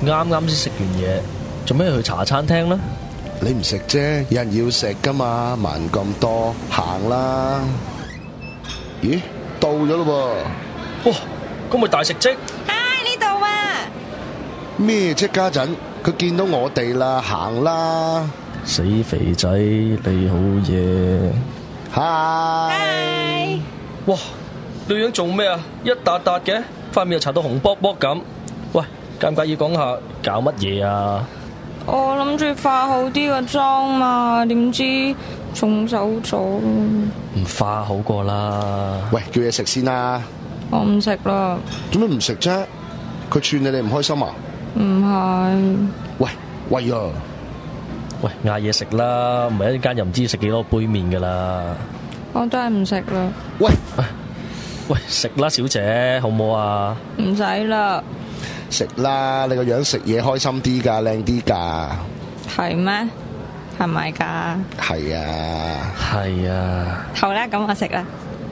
啱啱先食完嘢，做咩去茶餐廳呢？你唔食啫，有人要食噶嘛，問咁多，行啦。咦，到咗咯哇，咁咪大食積？呢度啊！噃？咩啫？家陣佢見到我哋啦，行啦。死肥仔，你好嘢！嗨！哇，你樣做咩啊？一笪笪嘅，塊面又搽到紅卜卜咁。喂，介唔介意講下搞乜嘢啊？我諗住化好啲個妝嘛，點知重手咗。唔化好過啦。喂，叫嘢食先啦。我唔食啦。做咩唔食啫？佢串你哋唔開心啊？唔係。喂啊！喂，嗌嘢食啦，唔係一間又唔知食幾多杯麵噶啦。我都係唔食啦。喂，食啦，小姐，好唔好啊？唔使啦。食啦，你個樣食嘢開心啲噶，靚啲噶。係咩？係咪噶？係啊。係啊。好啦，咁我食啦。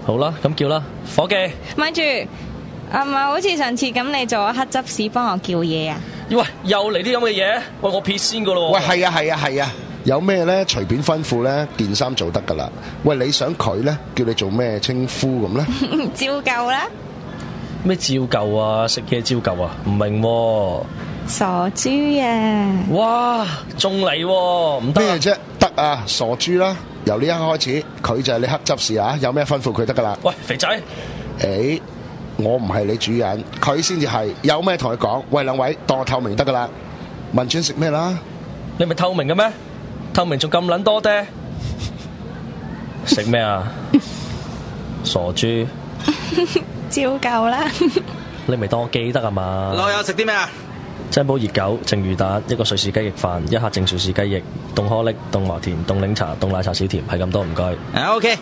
好啦，咁叫啦，伙計。咪住，係咪好似上次咁，你做黑執事幫我叫嘢啊？喂，又嚟啲咁嘅嘢，喂，我撇先噶咯。喂，係啊，有咩咧隨便吩咐咧，件衫做得噶啦。喂，你想佢咧叫你做咩稱呼咁咧？照舊啦。咩照舊啊？食嘢照舊啊？唔明喎。傻豬啊！哇，仲嚟喎，唔得咩啫？得啊，傻豬啦！由呢一刻開始，佢就係你黑執事啊！有咩吩咐佢得噶啦？喂，肥仔。我唔係你主人，佢先至係。有咩同佢講？喂，兩位當我透明得噶啦。問轉食咩啦？你咪透明嘅咩？透明仲咁撚多爹？食咩啊？傻豬。照舊啦。你咪當我記得啊嘛？老友食啲咩啊？珍寶熱狗、蒸魚蛋、一個瑞士雞翼飯、一客正瑞士雞翼、凍顆粒、凍華田、凍檸茶、凍奶茶少甜，係咁多，唔該。OK。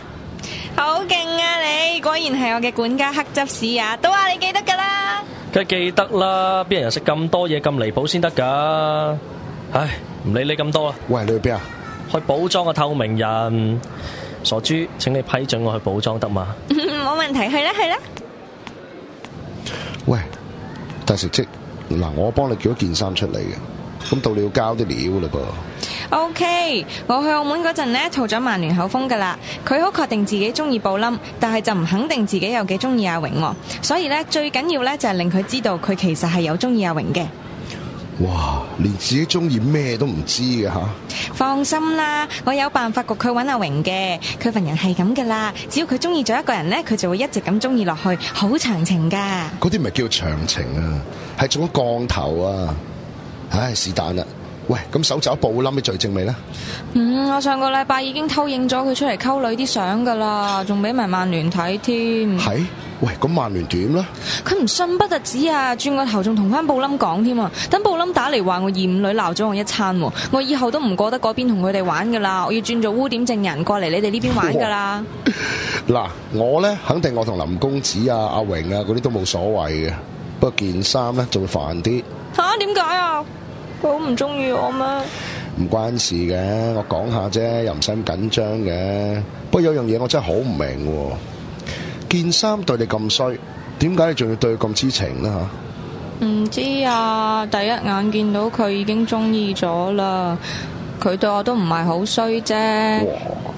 好勁啊你！果然係我嘅管家黑執事啊！都話你記得噶啦。梗係記得啦，邊人食咁多嘢咁離譜先得噶？唉，唔理你咁多啦。喂，你去邊啊？去補妝嘅透明人。傻豬，請你批准我去補妝得嘛？冇問題，去啦。喂，大食積，嗱，我幫你叫咗件衫出嚟嘅，咁到你要交啲料嘞噃。OK， 我去澳門嗰陣呢，套咗曼聯口風噶啦。佢好確定自己中意布冧，但係就唔肯定自己有幾中意阿榮喎。所以呢，最緊要呢，就係令佢知道佢其實係有中意阿榮嘅。哇，連自己中意咩都唔知嘅吓。放心啦，我有辦法焗佢揾阿榮嘅。佢份人係咁噶啦，只要佢中意咗一個人呢，佢就會一直咁中意落去，好長情噶。嗰啲唔係叫長情啊，係中咗降頭啊。唉，是但啦。喂，咁手找布冧嘅罪證未呢？我上個禮拜已經偷影咗佢出嚟溝女啲相噶啦，仲俾埋曼聯睇添。係？喂，咁曼聯點呢？佢唔信不特止啊，轉個頭仲同翻布冧講添啊！等布冧打嚟話我厭女鬧咗我一餐，我以後都唔過得嗰邊同佢哋玩噶啦，我要轉做污點證人過嚟你哋呢邊玩噶啦。嗱，我呢，肯定我同林公子啊、阿榮啊嗰啲都冇所謂嘅，不過件衫呢就會煩啲。吓？點解啊？佢好唔中意我咩？唔關事嘅，我講下啫，又唔使咁緊張嘅。不過有樣嘢我真係好唔明喎，件衫對你咁衰，點解你仲要對佢咁痴情呢？吓？唔知啊，第一眼見到佢已經中意咗啦。佢對我都唔係好衰啫，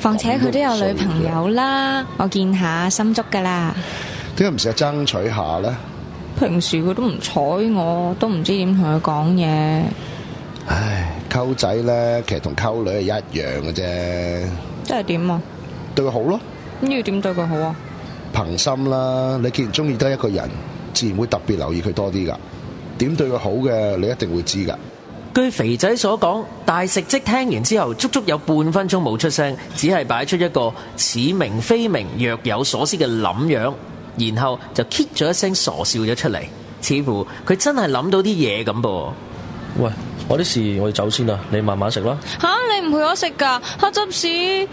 況且佢都有女朋友啦，我見下心足噶啦。點解唔試下爭取下呢？平時佢都唔睬我，都唔知點同佢講嘢。唉，溝仔呢，其實同溝女係一樣嘅啫。即係點啊？對佢好咯。咁要點對佢好啊？憑心啦，你既然中意得一個人，自然會特別留意佢多啲噶。點對佢好嘅，你一定會知噶。據肥仔所講，大食積聽完之後，足足有半分鐘冇出聲，只係擺出一個似明非明、若有所思嘅諗樣，然後就 kit 咗一聲傻笑咗出嚟，似乎佢真係諗到啲嘢咁噃。喂，我啲事我要走先啦，你慢慢食啦。吓，你唔陪我食噶，黑執事。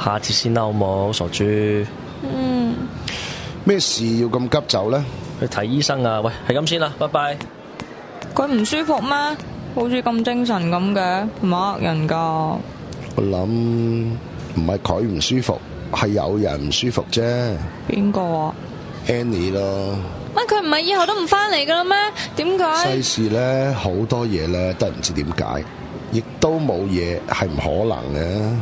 下次先啦，好冇？傻豬。咩事要咁急走呢？去睇醫生啊！喂，係咁先啦，拜拜。佢唔舒服咩？好似咁精神咁嘅，唔呃人噶。我諗唔係佢唔舒服，係有人唔舒服啫。邊個啊？ Annie 咯。乜佢唔係以後都唔翻嚟噶啦咩？點解？世事咧好多嘢咧都係唔知點解，亦都冇嘢係唔可能嘅。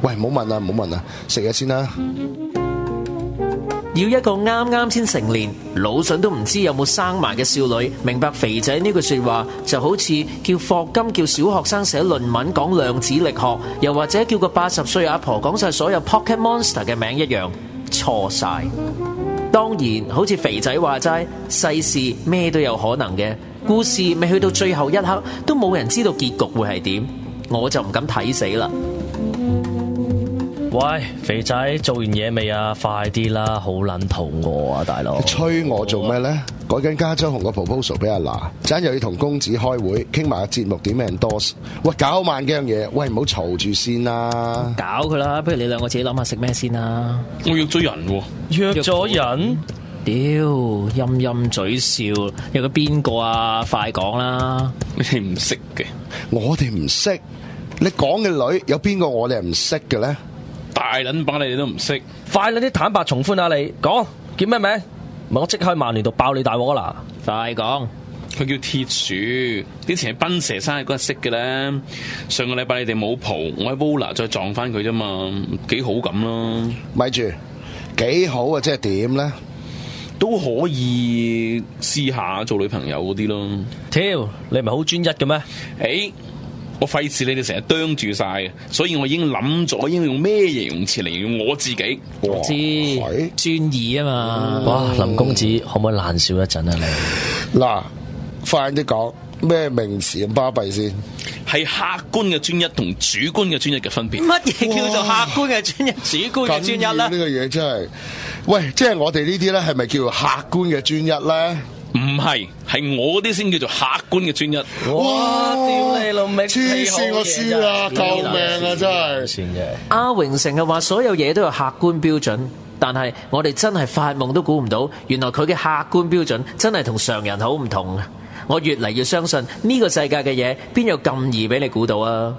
喂，唔好問啊，食嘢先啦。要一個啱啱先成年，腦筍都唔知有冇生埋嘅少女明白肥仔呢句說話，就好似叫霍金叫小學生寫論文講量子力學，又或者叫個80歲阿婆講晒所有 Pocket Monster 嘅名一樣，錯晒。當然，好似肥仔話齋，世事咩都有可能嘅，故事未去到最後一刻，都冇人知道結局會係點，我就唔敢睇死啦。喂，肥仔做完嘢未啊？快啲啦，好撚肚餓啊，大佬！你催我做咩呢？改緊加州紅個 proposal 俾阿娜，陣又要同公子開會，傾埋個節目點 endorse。喂，搞慢幾樣嘢，喂唔好嘈住先啦。搞佢啦，不如你兩個自己諗下食咩先啦。我約咗人喎，約咗人？屌，陰陰嘴笑，約咗邊個啊？快講啦！你哋唔識嘅，我哋唔識，你講嘅女有邊個我哋係唔識嘅呢？大撚把你哋都唔識，快啲坦白從寬啊！你講叫咩名？唔係我即刻去曼聯度爆你大鑊啦！快講！佢叫鐵樹，之前喺賓蛇山嗰日識嘅咧。上個禮拜你哋冇蒲，我喺 Vola 再撞翻佢啫嘛，幾好咁咯。咪住，幾好啊！即係點呢？都可以試下做女朋友嗰啲咯。挑，你唔係好專一嘅咩？誒，我費事你哋成日啄住晒，所以我已經諗咗應該用咩形容詞嚟形容我自己。我知專一啊嘛。哇，林公子可唔可以爛笑一陣啊你？嗱，快啲講咩名詞咁巴閉先？係客觀嘅專一同主觀嘅專一嘅分別。乜嘢叫做客觀嘅專一、主觀嘅專一咧？呢個嘢真係，喂，即係我哋呢啲咧，係咪叫做客觀嘅專一咧？唔係，係我啲先叫做客觀嘅專一。哇！屌你老味，黐線我輸啦！救命啊！真係。阿榮成日話所有嘢都有客觀標準，但係我哋真係發夢都估唔到，原來佢嘅客觀標準真係同常人好唔同啊！我越嚟越相信呢個世界嘅嘢邊有咁易俾你估到啊！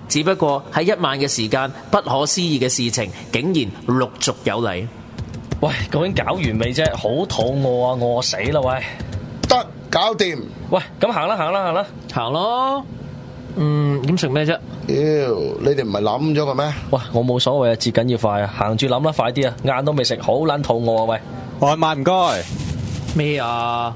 只不過喺一晚嘅時間，不可思議嘅事情竟然陸續有嚟。喂，究竟搞完未啫？好肚餓啊，餓死啦！喂，得搞掂。喂，咁行啦，行咯。咁食咩啫？妖，你哋唔係諗咗嘅咩？喂，我冇所謂啊，至緊要快啊，行住諗啦，快啲啊，晏都未食，好撚肚餓啊！喂，外賣唔該。咩啊？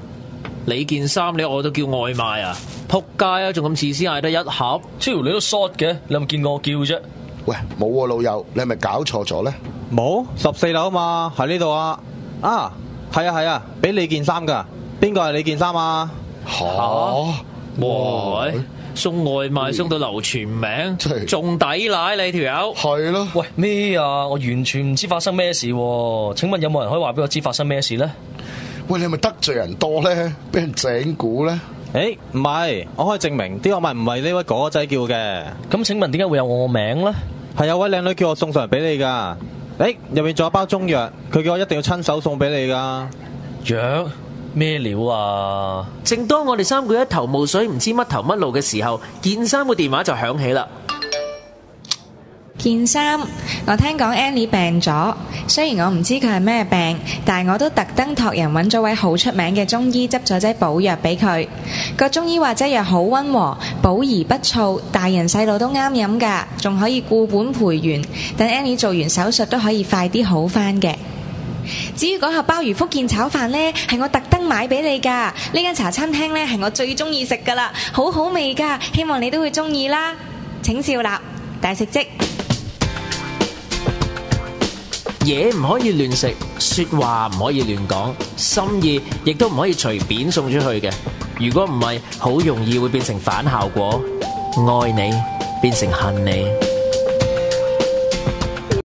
你件衫你我都叫外賣啊？仆街啊！仲咁自私嗌得一盒？超你都 short 嘅，你有冇見過我叫啫？喂，冇喎老友，你係咪搞錯咗咧？冇，14樓啊嘛，喺呢度啊。啊，係啊，俾你件衫噶。邊個係你件衫啊？吓？哇！送外賣送到流傳名，仲抵賴你條友。係咯。喂，咩啊？我完全唔知發生咩事喎。請問有冇人可以話俾我知發生咩事咧？喂，你係咪得罪人多咧？俾人整蠱咧？唔係，我可以證明啲外賣唔係呢位哥仔叫嘅。咁請問點解會有我個名咧？係有位靚女叫我送上嚟俾你噶。入面仲有包中藥，佢叫我一定要親手送俾你噶。藥？咩料啊？正當我哋三個一頭霧水唔知乜頭乜路嘅時候，件衫個電話就響起啦。件衫，我聽講 Annie 病咗，雖然我唔知佢係咩病，但係我都特登託人揾咗位好出名嘅中醫執咗劑補藥俾佢。個中醫話劑藥好溫和，補而不燥，大人細路都啱飲㗎，仲可以固本培元，等 Annie 做完手術都可以快啲好返嘅。至於嗰盒鮑魚福建炒飯呢，係我特登買俾你㗎。呢間茶餐廳呢，係我最中意食㗎啦，好好味㗎，希望你都會中意啦。請笑納，大食積。嘢唔可以亂食，說話唔可以亂講，心意亦都唔可以隨便送出去嘅。如果唔係，好容易會變成反效果，愛你變成恨你。